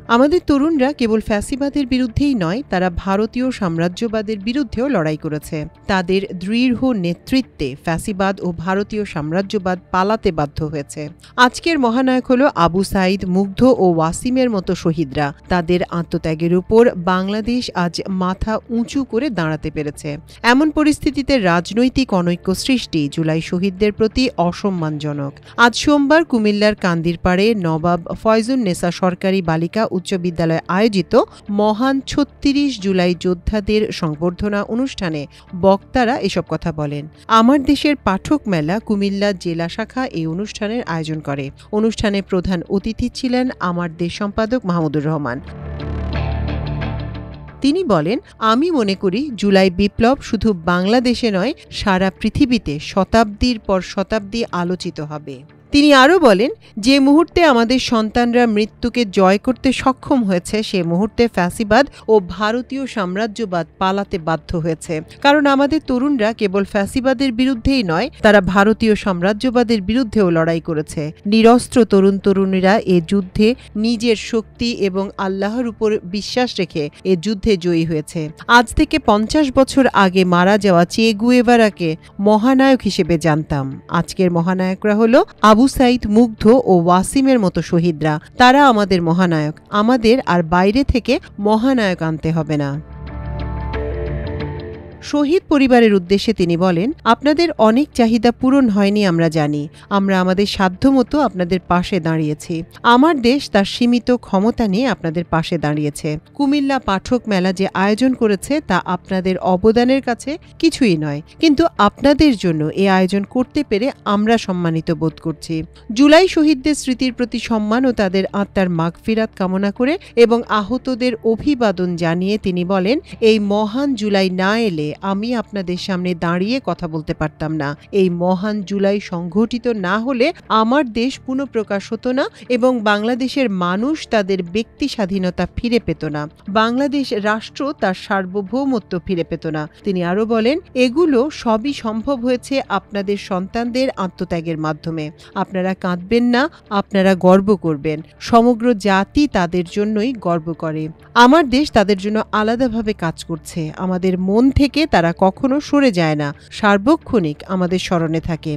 আমাদের তরুণরা কেবল ফ্যাসিবাদের বিরুদ্ধেই নয়, তারা ভারতীয় সাম্রাজ্যবাদের বিরুদ্ধেও লড়াই করেছে। তাদের দৃঢ় নেতৃত্বে ফ্যাসিবাদ ও ভারতীয় সাম্রাজ্যবাদ পালাতে বাধ্য হয়েছে। আজকের মহানায়ক হল আবু সাঈদ, মুগ্ধ ও ওয়াসিমের মতো শহীদরা। তাদের আত্মত্যাগের উপর বাংলাদেশ আজ মাথা উঁচু করে দাঁড়াতে পেরেছে। এমন পরিস্থিতিতে রাজনৈতিক অনৈক্য সৃষ্টি জুলাই শহীদদের প্রতি অসম্মানজনক। আজ সোমবার কুমিল্লার কান্দিরপাড়ে নবাব ফয়জুন্নেসা সরকারি বালিকা উচ্চ বিদ্যালয়ে আয়োজিত মহান ৩৬ জুলাই যোদ্ধাদের সংবর্ধনা অনুষ্ঠানে বক্তারা এসব কথা বলেন। আমার দেশের পাঠক মেলা কুমিল্লা জেলা শাখা এই অনুষ্ঠানের আয়োজন করে। অনুষ্ঠানে প্রধান অতিথি ছিলেন আমার দেশ সম্পাদক মাহমুদুর রহমান। তিনি বলেন, আমি মনে করি জুলাই বিপ্লব শুধু বাংলাদেশে নয়, সারা পৃথিবীতে শতাব্দীর পর শতাব্দী আলোচিত হবে। তিনি আরও বলেন, যে মুহূর্তে আমাদের সন্তানরা মৃত্যুকে জয় করতে সক্ষম হয়েছে, সে মুহূর্তে ফ্যাসিবাদ ও ভারতীয় সাম্রাজ্যবাদ পালাতে বাধ্য হয়েছে। কারণ আমাদের তরুণরা কেবল ফ্যাসিবাদের বিরুদ্ধেই নয়, তারা ভারতীয় সাম্রাজ্যবাদের বিরুদ্ধেও লড়াই করেছে। নিরস্ত্র তরুণ তরুণীরা এ যুদ্ধে নিজের শক্তি এবং আল্লাহর উপর বিশ্বাস রেখে এ যুদ্ধে জয়ী হয়েছে। আজ থেকে ৫০ বছর আগে মারা যাওয়া চে গুয়েভারাকে মহানায়ক হিসেবে জানতাম। আজকের মহানায়করা হল আবু সাঈদ, মুগ্ধ ও ওয়াসিমের মতো শহীদরা। তারা আমাদের মহানায়ক। আমাদের আর বাইরে থেকে মহানায়ক আনতে হবে না। শহীদ পরিবারের উদ্দেশ্যে তিনি বলেন, আপনাদের অনেক চাহিদা পূরণ হয়নি আমরা জানি। আমরা আমাদের সাধ্যমতো আপনাদের পাশে দাঁড়িয়েছি। আমার দেশ তার সীমিত ক্ষমতা নিয়ে আপনাদের পাশে দাঁড়িয়েছে। কুমিল্লা পাঠক মেলা যে আয়োজন করেছে তা আপনাদের অবদানের কাছে কিছুই নয়, কিন্তু আপনাদের জন্য এ আয়োজন করতে পেরে আমরা সম্মানিত বোধ করছি। জুলাই শহীদদের স্মৃতির প্রতি সম্মান ও তাদের আত্মার মাগফিরাত কামনা করে এবং আহতদের অভিবাদন জানিয়ে তিনি বলেন, এই মহান জুলাই না এলে আমি আপনাদের সামনে দাঁড়িয়ে কথা বলতে পারতাম না। এই মহান জুলাই সংঘটিত না হলে আমার দেশ পুনঃপ্রকাশ হতো না এবং বাংলাদেশের মানুষ তাদের ব্যক্তি স্বাধীনতা ফিরে পেত না। বাংলাদেশ রাষ্ট্র তার সার্বভৌমত্ব ফিরে পেত না। তিনি আরও বলেন, এগুলো সবই সম্ভব হয়েছে আপনাদের সন্তানদের আত্মত্যাগের মাধ্যমে। আপনারা কাঁদবেন না, আপনারা গর্ব করবেন। সমগ্র জাতি তাদের জন্যই গর্ব করে। আমার দেশ তাদের জন্য আলাদাভাবে কাজ করছে। আমাদের মন থেকে তারা কখনো সরে যায় না, সার্বক্ষণিক আমাদের স্মরণে থাকে।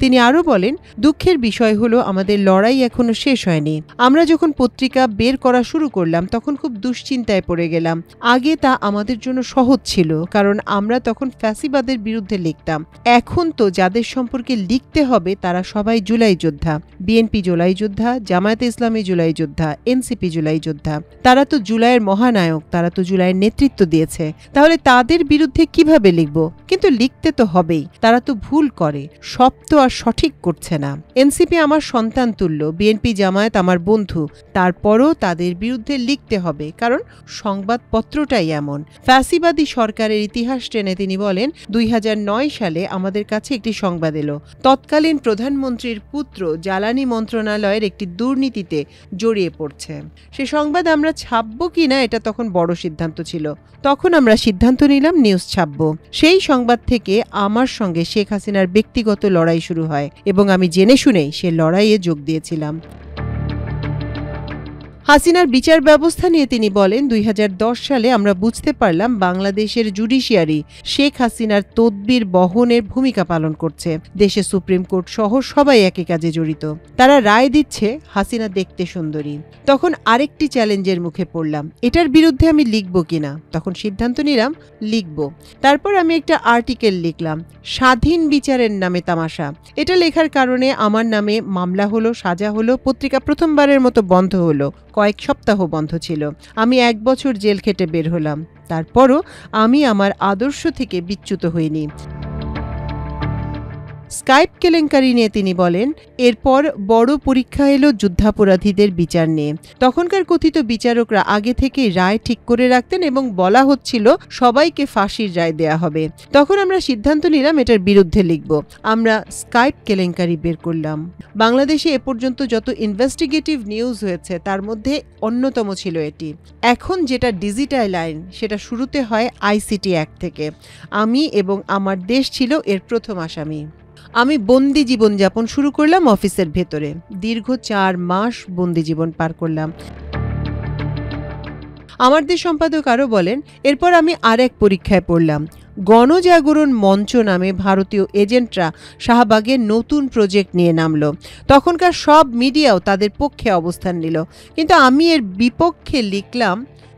তিনি আরও বলেন, দুঃখের বিষয় হলো আমাদের লড়াই এখনো শেষ হয়নি। আমরা যখন পত্রিকা বের করা শুরু করলাম তখন খুব দুশ্চিন্তায় পড়ে গেলাম। আগে তা আমাদের জন্য সহজ ছিল, কারণ আমরা তখন ফ্যাসিবাদের বিরুদ্ধে লিখতাম। এখন তো যাদের সম্পর্কে লিখতে হবে তারা সবাই জুলাই যোদ্ধা। বিএনপি জুলাই যোদ্ধা, জামায়াতে ইসলামী জুলাই যোদ্ধা, এনসিপি জুলাই যোদ্ধা। তারা তো জুলাইয়ের মহানায়ক, তারা তো জুলাইয়ের নেতৃত্ব দিয়েছে। তাহলে তাদের বিরুদ্ধে কিভাবে লিখব? কিন্তু লিখতে তো হবেই। তারা তো ভুল করে, সব তো সঠিক করছে না। এনসিপি আমার সন্তান তুল্য, বিএনপি জামায়াত আমার বন্ধু। তারপরও তাদের বিরুদ্ধে লিখতে হবে, কারণ সংবাদপত্রটাই এমন। ফ্যাসিবাদী সরকারের ইতিহাস টেনে তিনি বলেন, ২০০৯ সালে আমাদের কাছে একটি সংবাদ এলো, তৎকালীন প্রধানমন্ত্রীর পুত্র জ্বালানি মন্ত্রণালয়ের একটি দুর্নীতিতে জড়িয়ে পড়ছে। সে সংবাদ আমরা ছাপবো কিনা এটা তখন বড় সিদ্ধান্ত ছিল। তখন আমরা সিদ্ধান্ত নিলাম নিউজ ছাপবো। সেই সংবাদ থেকে আমার সঙ্গে শেখ হাসিনার ব্যক্তিগত লড়াই শুরু হয় এবং আমি জেনে শুনেই সে লড়াইয়ে যোগ দিয়েছিলাম। হাসিনার বিচার ব্যবস্থা নিয়ে তিনি বলেন, ২০১০ সালে আমরা বুঝতে পারলাম বাংলাদেশের জুডিশিয়ারি শেখ হাসিনার তদবির বহনের ভূমিকা পালন করছে। দেশে সুপ্রিম কোর্ট সহ সবাই একই কাজে জড়িত। তারা রায় দিচ্ছে হাসিনা দেখতে সুন্দরী। তখন আরেকটি চ্যালেঞ্জের মুখে পড়লাম, এটার বিরুদ্ধে আমি লিখব কিনা। তখন সিদ্ধান্ত নিলাম লিখব। তারপর আমি একটা আর্টিকেল লিখলাম, স্বাধীন বিচারের নামে তামাশা। এটা লেখার কারণে আমার নামে মামলা হলো, সাজা হলো। পত্রিকা প্রথমবারের মতো বন্ধ হলো। কয়েক সপ্তাহ বন্ধ ছিল। আমি ১ বছর জেল খেটে বের হলাম। তারপরও আমি আমার আদর্শ থেকে বিচ্যুত হইনি। স্কাইপ কেলেঙ্কারি নিয়ে তিনি বলেন, এরপর বড় পরীক্ষা এলো যুদ্ধাপরাধীদের বিচার নিয়ে। তখনকার কথিত বিচারকরা আগে থেকেই রায় ঠিক করে রাখতেন এবং বলা হচ্ছিল সবাইকে ফাঁসির রায় দেয়া হবে। তখন আমরা সিদ্ধান্ত নিলাম এটার বিরুদ্ধে লিখব। আমরা স্কাইপ কেলেঙ্কারি বের করলাম। বাংলাদেশে এ পর্যন্ত যত ইনভেস্টিগেটিভ নিউজ হয়েছে তার মধ্যে অন্যতম ছিল এটি। এখন যেটা ডিজিটাল আইন, সেটা শুরুতে হয় আইসিটি অ্যাক্ট থেকে। আমি এবং আমার দেশ ছিল এর প্রথম আসামি। আমি বন্দি জীবনযাপন শুরু করলাম অফিসের ভেতরে। দীর্ঘ 4 মাস বন্দি জীবন পার করলাম। আমার দেশ সম্পাদক আরও বলেন, এরপর আমি আরেক পরীক্ষায় পড়লাম। গণজাগরণ মঞ্চ নামে ভারতীয় এজেন্টরা শাহবাগে নতুন প্রজেক্ট নিয়ে নামল। তখনকার সব মিডিয়াও তাদের পক্ষে অবস্থান নিল, কিন্তু আমি এর বিপক্ষে লিখলাম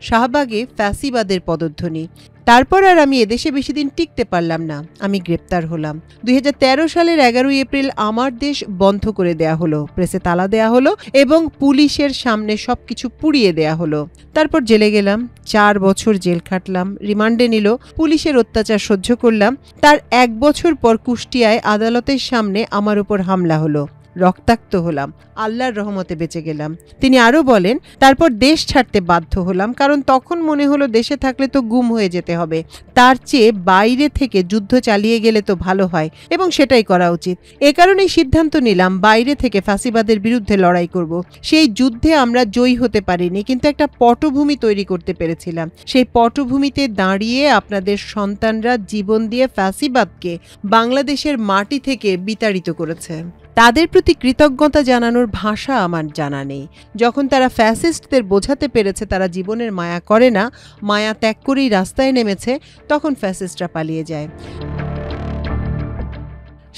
শাহবাগে ফ্যাসিবাদের পদধ্বনি। তারপর আর আমি এদেশে বেশি দিন টিকতে পারলাম না। আমি গ্রেপ্তার হলাম। 2013 সালের 11 এপ্রিল আমার দেশ বন্ধ করে দেয়া হলো, প্রেসে তালা দেয়া হলো এবং পুলিশের সামনে সবকিছু পুড়িয়ে দেয়া হলো। তারপর জেলে গেলাম, 4 বছর জেল খাটলাম, রিমান্ডে নিল, পুলিশের অত্যাচার সহ্য করলাম। তার 1 বছর পর কুষ্টিয়ায় আদালতের সামনে আমার উপর হামলা হলো, রক্তাক্ত হলাম, আল্লাহর রহমতে বেঁচে গেলাম। তিনি আরও বলেন, তারপর দেশ ছাড়তে বাধ্য হলাম, কারণ তখন মনে হলো দেশে থাকলে তো গুম হয়ে যেতে হবে, তার চেয়ে বাইরে থেকে যুদ্ধ চালিয়ে গেলে তো ভালো হয়, এবং সেটাই করা উচিত। এ কারণেই সিদ্ধান্ত নিলাম বাইরে থেকে ফ্যাসিবাদের বিরুদ্ধে লড়াই করব। সেই যুদ্ধে আমরা জয়ী হতে পারিনি, কিন্তু একটা পটভূমি তৈরি করতে পেরেছিলাম। সেই পটভূমিতে দাঁড়িয়ে আপনাদের সন্তানরা জীবন দিয়ে ফ্যাসিবাদকে বাংলাদেশের মাটি থেকে বিতাড়িত করেছে। তাদের প্রতি কৃতজ্ঞতা জানানোর ভাষা আমার জানা নেই। যখন তারা ফ্যাসিস্টদের বোঝাতে পেরেছে তারা জীবনের মায়া করে না, মায়া ত্যাগ করেই রাস্তায় নেমেছে, তখন ফ্যাসিস্টরা পালিয়ে যায়।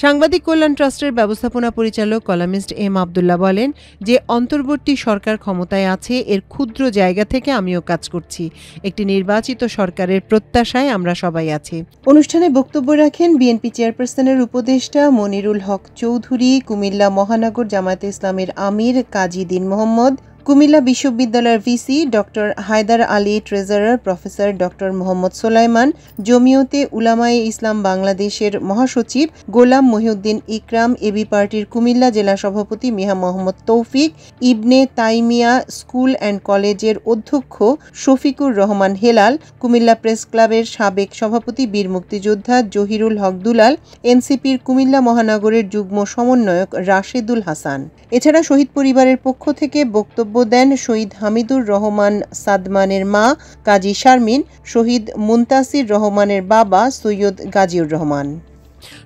সাংবাদিক কল্যাণ ট্রাস্টের ব্যবস্থাপনা পরিচালক কলামিস্ট এম আব্দুল্লাহ বলেন যে অন্তর্বর্তী সরকার ক্ষমতায় আছে, এর ক্ষুদ্র জায়গা থেকে আমিও কাজ করছি। একটি নির্বাচিত সরকারের প্রত্যাশায় আমরা সবাই আছি। অনুষ্ঠানে বক্তব্য রাখেন বিএনপি চেয়ারপারসনের উপদেষ্টা মনিরুল হক চৌধুরী, কুমিল্লা মহানগর জামায়াতে ইসলামের আমির কাজী দীন মোহাম্মদ, কুমিল্লা বিশ্ববিদ্যালয়ের VC doctor Haider Ali, treasurer professor doctor Mohammad Solaiman, Jamiate Ulamaye Islam বাংলাদেশের মহাসচিব গোলাম মহিউদ্দিন ইকরাম, এবি পার্টির কুমিল্লা জেলা সভাপতি মিয়া মোহাম্মদ তৌফিক, ইবনে তাইমিয়া স্কুল অ্যান্ড কলেজের অধ্যক্ষ শফিকুর রহমান হেলাল, কুমিল্লা প্রেস ক্লাবের সাবেক সভাপতি বীর মুক্তিযোদ্ধা জহিরুল হক দুলাল, এনসিপির কুমিল্লা মহানগরের যুগ্ম সমন্বয়ক রাশেদুল হাসান। এছাড়া শহীদ পরিবারের পক্ষ থেকে বক্তব্য দেন শহীদ হামিদুর রহমান সাদমানের মা কাজী শারমিন, শহীদ মুনতাসির রহমানের বাবা সৈয়দ গাজীউর রহমান।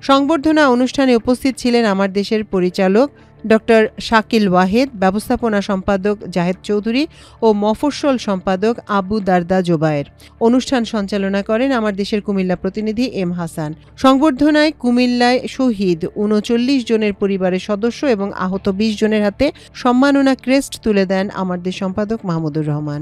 সংবর্ধনা অনুষ্ঠানে উপস্থিত ছিলেন আমার দেশের পরিচালক ডক্টর শাকিল ওয়াহেদ, ব্যবস্থাপনা সম্পাদক জাহেদ চৌধুরী ও মফস্বল সম্পাদক আবু দারদা জোবায়ের। অনুষ্ঠান সঞ্চালনা করেন আমার দেশের কুমিল্লা প্রতিনিধি এম হাসান। সংবর্ধনায় কুমিল্লায় শহীদ 39 জনের পরিবারের সদস্য এবং আহত 20 জনের হাতে সম্মাননা ক্রেস্ট তুলে দেন আমার দেশ সম্পাদক মাহমুদুর রহমান।